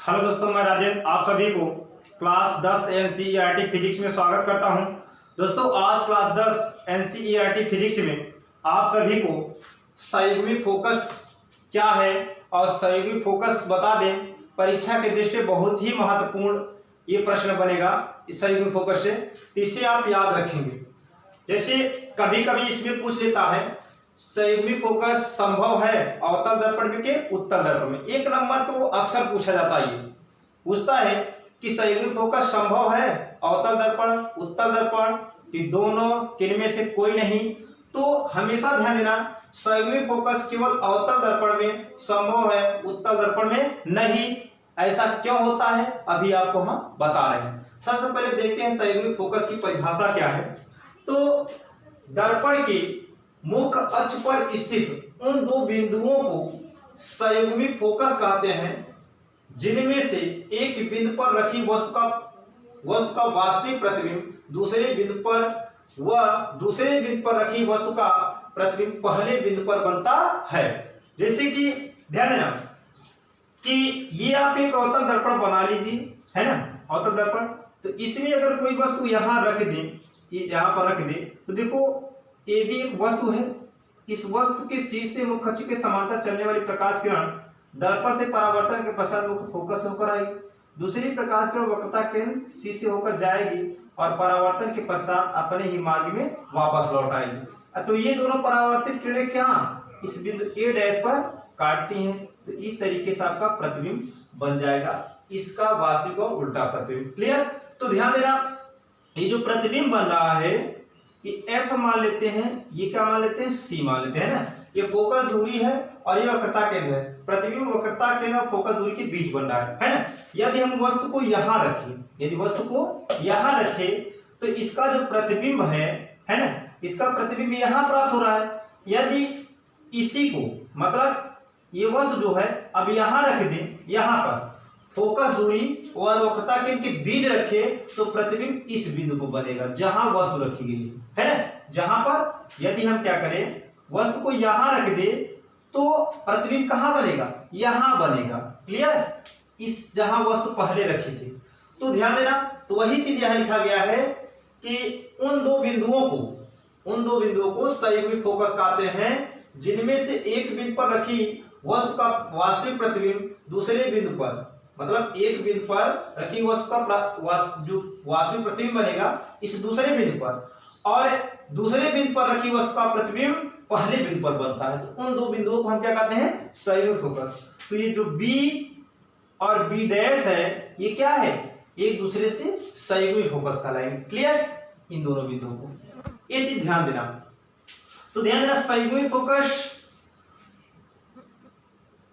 Hello दोस्तों, मैं राजेंद्र आप सभी को क्लास 10 एनसीईआरटी फिजिक्स में स्वागत करता हूं। दोस्तों, आज क्लास 10 एनसीईआरटी फिजिक्स में आप सभी को संयुग्मी फोकस क्या है और संयुग्मी फोकस बता दें। परीक्षा के दृष्टि से बहुत ही महत्वपूर्ण ये प्रश्न बनेगा इस संयुग्मी फोकस से, तो इसे आप याद रखेंगे। जैसे कभी कभी इसमें पूछ लेता है संयुग्मी फोकस संभव है अवतल दर्पण में के उत्तल दर्पण में। एक नंबर तो अक्सर पूछा जाता है, ये पूछता है कि संयुग्मी फोकस संभव है अवतल दर्पण उत्तल दर्पण कि दोनों किनमें से कोई नहीं। तो हमेशा ध्यान देना, संयुग्मी फोकस केवल अवतल दर्पण में संभव है, उत्तल दर्पण में नहीं। ऐसा क्यों होता है अभी आपको हम बता रहे हैं। सबसे पहले देखते हैं संयुग्मी फोकस की परिभाषा क्या है। तो दर्पण की मुख्य अक्ष पर स्थित उन दो बिंदुओं को संयुग्मी फोकस कहते हैं जिनमें से एक बिंदु पर रखी वस्तु का वास्तविक प्रतिबिंब दूसरे बिंदु पर रखी वस्तु का प्रतिबिंब पहले बिंदु पर बनता है। जैसे कि ध्यान देना कि ये आप एक अवतल दर्पण बना लीजिए, है ना, अवतल दर्पण। तो इसमें अगर कोई वस्तु यहां रख दे, यहां पर रख दे, तो देखो ये भी एक वस्तु है। इस वस्तु के शीर्ष से मुख्य अक्ष के समांतर चलने वाली प्रकाश किरण दर्पण से परावर्तन के पश्चात मुख्य फोकस होकर आएगी। दूसरी प्रकाश किरण वक्रता केंद्र सी से होकर जाएगी और परावर्तन के पश्चात अपने ही मार्ग में वापस लौट आएगी। तो ये दोनों परावर्तित किरणें क्या इस बिंदु ए डैश पर काटती हैं, तो इस तरीके से आपका प्रतिबिंब बन जाएगा, इसका वास्तविक और उल्टा प्रतिबिंब। क्लियर? तो ध्यान देना, ये जो प्रतिबिंब बन रहा है ये एफ मान लेते हैं, ये क्या मान लेते हैं, सी मान लेते हैं ना। ये फोकस दूरी है और ये वक्रता केंद्र है। प्रतिबिंब वक्रता केंद्र और फोकस दूरी के बीच बन रहा है ना। यदि हम वस्तु को यहां रखें, यदि वस्तु को यहां रखें तो इसका जो प्रतिबिंब है ना, इसका प्रतिबिंब यहां प्राप्त हो रहा है। यदि इसी को मतलब ये वस्तु जो है अब यहां रख दें, यहां पर फोकस दूरी और वक्रता केंद्र के बीच रखे तो प्रतिबिंब इस बिंदु पर बनेगा जहां वस्तु रखी गई है ना। जहां पर यदि हम क्या करें, वस्तु को यहां रख दे तो प्रतिबिंब कहां बनेगा, यहां बनेगा। क्लियर? इस जहां वस्तु पहले रखी थी। तो ध्यान देना, तो वही चीज यहां लिखा गया है कि उन दो बिंदुओं को संयुग्मी फोकस कहते हैं जिनमें से एक बिंदु पर रखी वस्तु का वास्तविक प्रतिबिंब दूसरे बिंदु पर, मतलब एक बिंदु पर रखी वस्तु का जो वास्तविक प्रतिबिंब बनेगा इस दूसरे बिंदु पर, और दूसरे बिंदु पर रखी वस्तु का प्रतिबिंब पहले बिंदु पर बनता है। तो उन दो बिंदुओं को हम क्या कहते हैं, संयुग्मी फोकस। तो ये जो बी और बी डैश है ये क्या है, एक दूसरे से संयुग्मी फोकस कहलाएंगे। क्लियर? इन दोनों बिंदुओं को ये चीज ध्यान देना। तो ध्यान देना, संयुग्मी फोकस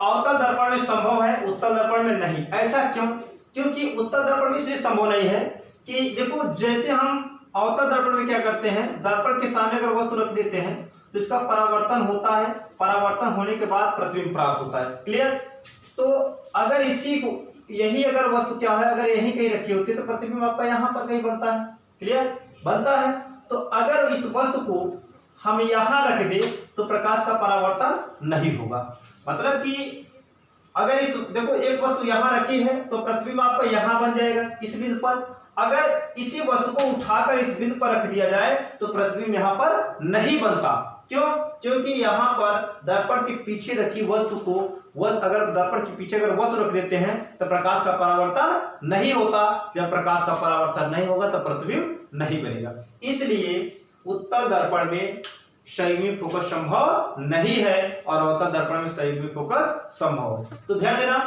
अवतल दर्पण में संभव है, उत्तल दर्पण में नहीं। ऐसा क्यों? क्योंकि उत्तल दर्पण में इसलिए संभव नहीं है कि देखो, जैसे हम अवतल दर्पण में क्या करते हैं, दर्पण के सामने अगर वस्तु रख देते हैं तो इसका परावर्तन होता है, परावर्तन होने के बाद प्रतिबिंब प्राप्त होता है। क्लियर? तो अगर इसी को यही अगर वस्तु क्या है, अगर यही कहीं रखी होती है तो प्रतिबिंब आपका यहाँ पर कहीं बनता है। क्लियर? बनता है। तो अगर इस वस्तु को हम यहां रख दे तो प्रकाश का परावर्तन नहीं होगा। मतलब कि अगर इस देखो एक वस्तु यहां रखी है तो प्रतिबिंब आपका यहां बन जाएगा इस बिंदु पर। अगर इसी वस्तु को उठाकर इस बिंदु पर रख दिया जाए तो प्रतिबिंब यहां पर नहीं बनता। क्यों? क्योंकि यहां पर दर्पण के पीछे रखी वस्तु को अगर दर्पण के पीछे अगर वस्तु रख देते हैं तो प्रकाश का परावर्तन नहीं होता। जब प्रकाश का परावर्तन नहीं होगा तो प्रतिबिंब नहीं बनेगा। इसलिए उत्तल दर्पण में संयुग्मी फोकस संभव नहीं है और अवतल दर्पण में संयुग्मी फोकस संभव है। तो ध्यान देना,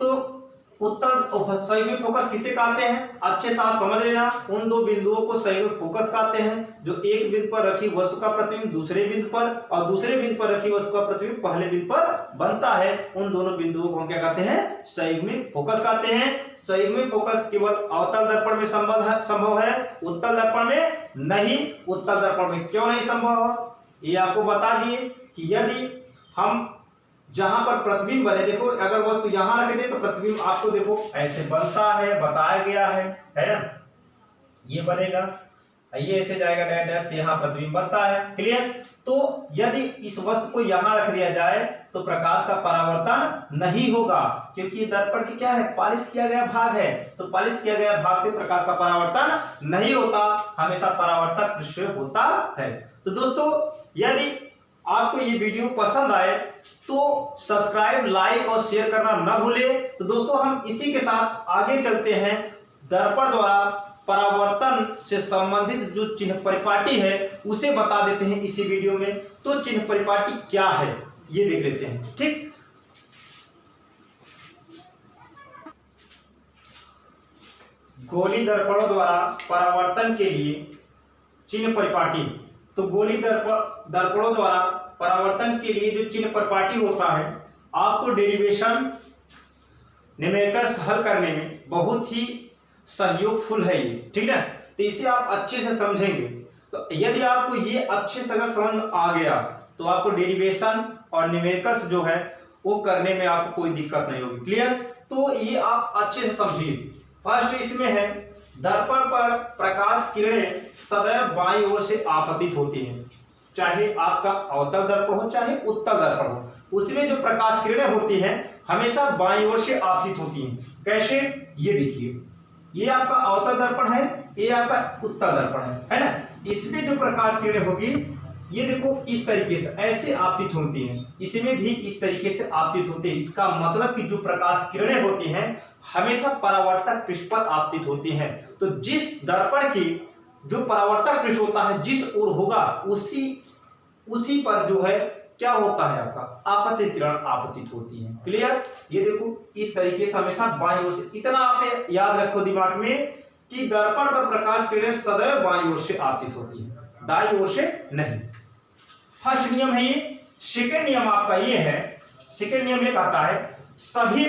तो उत्तल संयुग्मी फोकस किसे कहते हैं, अच्छे साथ समझ लेना। उन दो बिंदुओं को संयुग्मी फोकस कहते हैं जो एक बिंदु पर रखी वस्तु का प्रतिबिंब दूसरे बिंदु पर और दूसरे बिंदु पर रखी वस्तु का प्रतिबिंब पहले बिंदु पर बनता है। उन दोनों बिंदुओं को हम क्या कहते हैं, संयुग्मी फोकस कहते हैं। संयुग्मी फोकस केवल अवतल दर्पण में संभव है, उत्तल दर्पण में नहीं। उत्तल दर्पण में क्यों नहीं संभव है ये आपको बता दिए कि यदि हम जहां पर प्रतिबिंब बने, देखो अगर वस्तु यहां रख दे तो प्रतिबिंब आपको देखो ऐसे बनता है, बताया गया है ना, ये बनेगा। ये ऐसे जाएगा डैश डैश, तो यहाँ प्रतिबिंब बनता है। क्लियर। तो यदि इस वस्तु को यहाँ रख दिया जाए तो प्रकाश का परावर्तन नहीं होगा, क्योंकि दर्पण की क्या है, पालिश किया गया भाग है, तो पालिश किया गया भाग से प्रकाश का परावर्तन नहीं होता, हमेशा परावर्तक पृष्ठ होता है। तो दोस्तों यदि आपको ये वीडियो पसंद आए तो सब्सक्राइब, लाइक और शेयर करना न भूलें। तो दोस्तों हम इसी के साथ आगे चलते हैं, दर्पण द्वारा परावर्तन से संबंधित जो चिन्ह परिपाटी है उसे बता देते हैं इसी वीडियो में। तो चिन्ह परिपाटी क्या है ये देख लेते हैं। ठीक, गोली दर्पणों द्वारा परावर्तन के लिए चिन्ह परिपाटी। तो गोली दर्पणों द्वारा परावर्तन के लिए जो चिन्ह परिपाटी होता है, आपको डेरिवेशन न्यूमेरिकल्स हल करने में बहुत ही सहयोगफुल है ये। ठीक है, तो इसे आप अच्छे से समझेंगे। तो यदि आपको ये अच्छे से अगर समझ आ गया तो आपको डेरिवेशन और न्यूमेरिकल्स जो है वो करने में आपको कोई दिक्कत नहीं होगी। क्लियर। तो ये आप अच्छे से समझिए। फर्स्ट इसमें है, दर्पण पर प्रकाश किरणें सदैव बाईं ओर से आपतित होती हैं, चाहे आपका अवतल दर्पण हो चाहे उत्तल दर्पण हो, उसमें जो प्रकाश किरणें होती हैं हमेशा बाईं ओर से आपतित होती हैं। कैसे, ये देखिए, ये आपका अवतल दर्पण है, ये आपका उत्तल दर्पण है ना। इसमें जो प्रकाश किरणें होगी ये देखो इस तरीके से ऐसे आपतित होती हैं, इसमें भी इस तरीके से आपतित होती है। इसका मतलब कि जो प्रकाश किरणें होती हैं हमेशा परावर्तक पृष्ठ पर आपतित होती हैं। तो जिस दर्पण की जो परावर्तक पृष्ठ होता है जिस ओर होगा उसी पर जो है क्या होता है, आपका आपतित किरण आपतित होती है। क्लियर। ये देखो इस तरीके से हमेशा बाईं ओर से, इतना आप याद रखो दिमाग में कि दर्पण पर प्रकाश किरणें सदैव बाईं ओर से आपतित होती है, दाईं ओर से नहीं। फर्स्ट नियम है ये। सेकंड नियम आपका ये है, सेकंड नियम ये कहता है सभी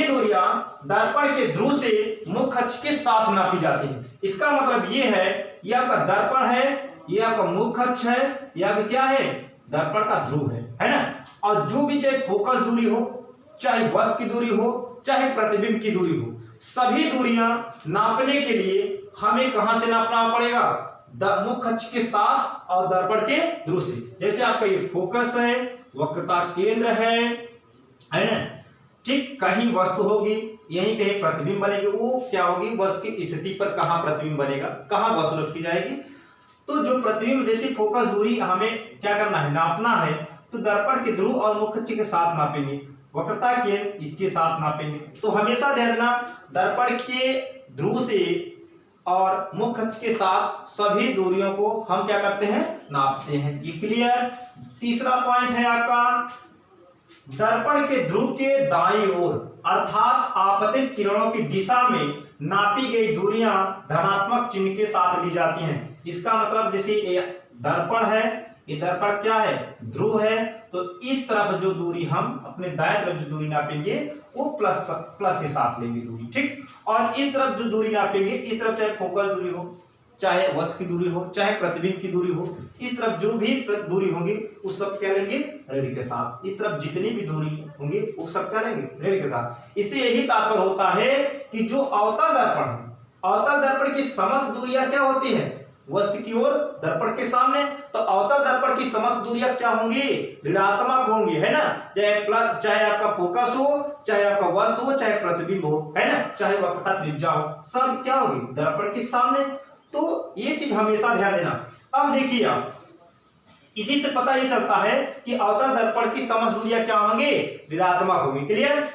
दूरियां दर्पण के ध्रुव से मुख्य अक्ष के साथ नापी जाती हैं। इसका मतलब ये है, ये आपका दर्पण है, ये आपका मुख्य अक्ष है, ये आपका क्या है, दर्पण का ध्रुव है ना। और जो भी चाहे फोकस दूरी हो, चाहे वस्तु की दूरी हो, चाहे प्रतिबिंब की दूरी हो, सभी दूरियां नापने के लिए हमें कहां से नापना पड़ेगा, मुख्य अक्ष के साथ और दर्पण के ध्रुव से। जैसे आपका ये फोकस है, वक्रता केंद्र है ना। ठीक, कहीं वस्तु होगी, यहीं कहीं प्रतिबिंब बनेगी, वो क्या होगी, वस्तु की स्थिति पर कहां प्रतिबिंब बनेगा, कहां वस्तु रखी जाएगी। तो जो प्रतिबिंब जैसी फोकस दूरी हमें क्या करना है, नापना है, तो दर्पण के ध्रुव और मुख्य अक्ष के साथ नापेंगे, वक्रता केंद्र इसके साथ नापेंगे। तो हमेशा ध्यान देना, दर्पण के ध्रुव से और मुख्य अक्ष के साथ सभी दूरियों को हम क्या करते हैं, नापते हैं। ये क्लियर। तीसरा पॉइंट है आपका, दर्पण के ध्रुव के दाईं ओर अर्थात आपतित किरणों की दिशा में नापी गई दूरियां धनात्मक चिन्ह के साथ ली जाती हैं। इसका मतलब जैसे ये दर्पण है, ये दर्पण क्या है, ध्रुव है, तो इस तरफ जो दूरी हम अपने दाएं तरफ जो दूरी नापेंगे वो प्लस के साथ लेंगे दूरी। ठीक, और इस तरफ जो दूरी नापेंगे, इस तरफ चाहे फोकस दूरी हो, चाहे वस्तु की दूरी हो, चाहे प्रतिबिंब की दूरी हो, इस तरफ जो भी दूरी होगी उस सब क्या लेंगे, ऋण के साथ। इस तरफ जितनी भी दूरी होंगी वो सब क्या लेंगे, ऋण के साथ। इससे यही तात्पर्य होता है कि जो अवतल दर्पण है, अवतल दर्पण की समस्त दूरियां क्या होती है, वस्तु की ओर दर्पण के सामने, तो अवतल दर्पण की समस्त दूरियां क्या होंगी, ऋणात्मक होंगी, है ना। चाहे आपका फोकस हो, चाहे आपका वस्तु हो, चाहे प्रतिबिंब हो, है ना, चाहे वक्रता त्रिज्या हो, सब क्या होगी, दर्पण के सामने। तो ये चीज हमेशा ध्यान देना। अब देखिए आप, इसी से पता ये चलता है कि अवतल दर्पण की समस्त दूरियां क्या होंगी, ऋणात्मक होंगी। क्लियर।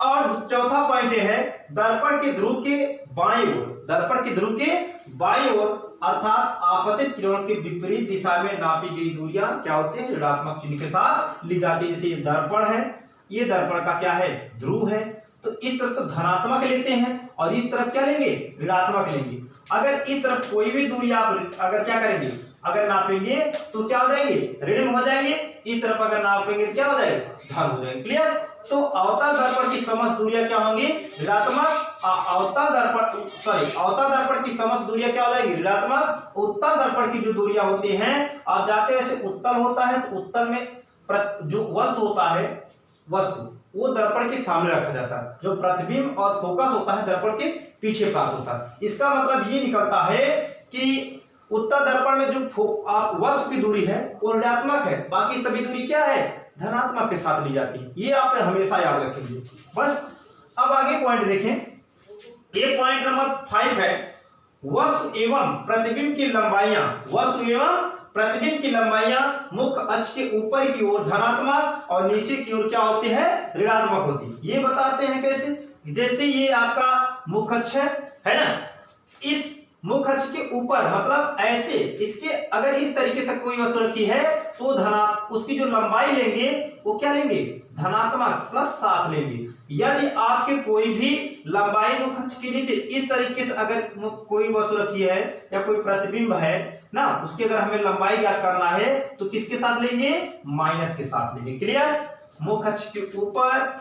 और चौथा पॉइंट ये है, दर्पण के ध्रुव के बाईं ओर, दर्पण के ध्रुव के बाईं ओर अर्थात आपतित किरणों के विपरीत दिशा में नापी गई दूरियां क्या होती है, ऋणात्मक चिन्ह के साथ ली जाती है। जैसे ये दर्पण है, ये दर्पण का क्या है, ध्रुव है, तो इस तरफ तो धनात्मक लेते हैं और इस तरफ क्या लेंगे, ऋणात्मक लेंगे। अगर इस तरफ कोई भी दूरी आप अगर क्या करेंगे, अगर नापेंगे तो क्या हो जाएंगे, ऋण में हो जाएंगे। इस तरफ अगर नापेंगे तो क्या हो जाएगा, धन हो जाएंगे। क्लियर। तो अवतल दर्पण की समस्त दूरियां क्या होंगी, ऋणात्मक। अवतल दर्पण की समस्त दूरियां क्या हो जाएगी, ऋणात्मक। उत्तल दर्पण की जो दूरियां होती हैं, आप जाते हैं, उत्तल होता है तो उत्तल में जो वस्तु होता है वस्तु वो दर्पण के सामने रखा जाता है, जो प्रतिबिंब और फोकस होता है दर्पण के पीछे प्राप्त होता है। इसका मतलब ये निकलता है कि उत्तर दर्पण में जो वस्तु की दूरी है वो ऋणात्मक है, बाकी सभी दूरी क्या है, धनात्मक के साथ ली जाती है। ये आप हमेशा याद रखेंगे। बस अब आगे पॉइंट देखें, ये पॉइंट नंबर 5 है, वस्तु एवं प्रतिबिंब की लंबाइयां, वस्तु एवं प्रतिबिंब की लंबाइयां मुख्य अक्ष के ऊपर की ओर धनात्मक और नीचे की ओर क्या होती है, ऋणात्मक होती है। ये बताते हैं कैसे, जैसे ये आपका मुख्य अक्ष है ना, इस मुख्य अक्ष के ऊपर मतलब ऐसे इसके अगर इस तरीके से कोई वस्तु रखी है तो उसकी जो लंबाई लेंगे वो क्या लेंगे, धनात्मक +7 लेंगे। यदि आपके कोई भी लंबाई मुख्य अक्ष के नीचे इस तरीके से अगर कोई वस्तु रखी है या कोई प्रतिबिंब है ना, उसकी अगर हमें लंबाई ज्ञात करना है तो किसके साथ लेंगे, माइनस के साथ लेंगे। क्लियर, मुख्य अक्ष के ऊपर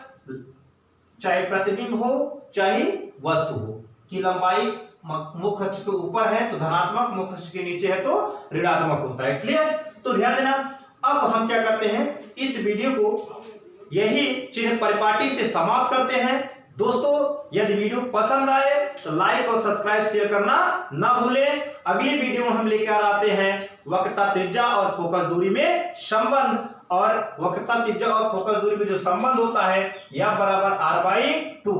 चाहे प्रतिबिंब हो चाहे वस्तु हो की लंबाई मुख्य अक्ष के ऊपर है तो धनात्मक, मुख्य अक्ष के नीचे है तो ऋणात्मक होता है। क्लियर, तो ध्यान देना। अब हम क्या करते हैं, इस वीडियो को यही चिन्ह परिपाटी से समाप्त करते हैं। दोस्तों यदि वीडियो पसंद आए तो लाइक और सब्सक्राइब शेयर करना ना भूलें। अगली वीडियो में हम लेकर आते हैं वक्रता त्रिज्या और फोकस दूरी में संबंध, और वक्रता त्रिज्या और फोकस दूरी में जो संबंध होता है यह बराबर r/2,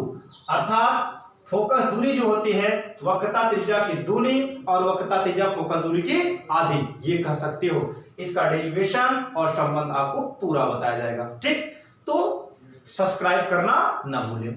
अर्थात फोकस दूरी जो होती है वक्रता त्रिज्या की दूनी और वक्रता त्रिज्या फोकस दूरी की आधी, ये कह सकते हो। इसका डेरिवेशन और संबंध आपको पूरा बताया जाएगा। ठीक, तो सब्सक्राइब करना ना भूलें।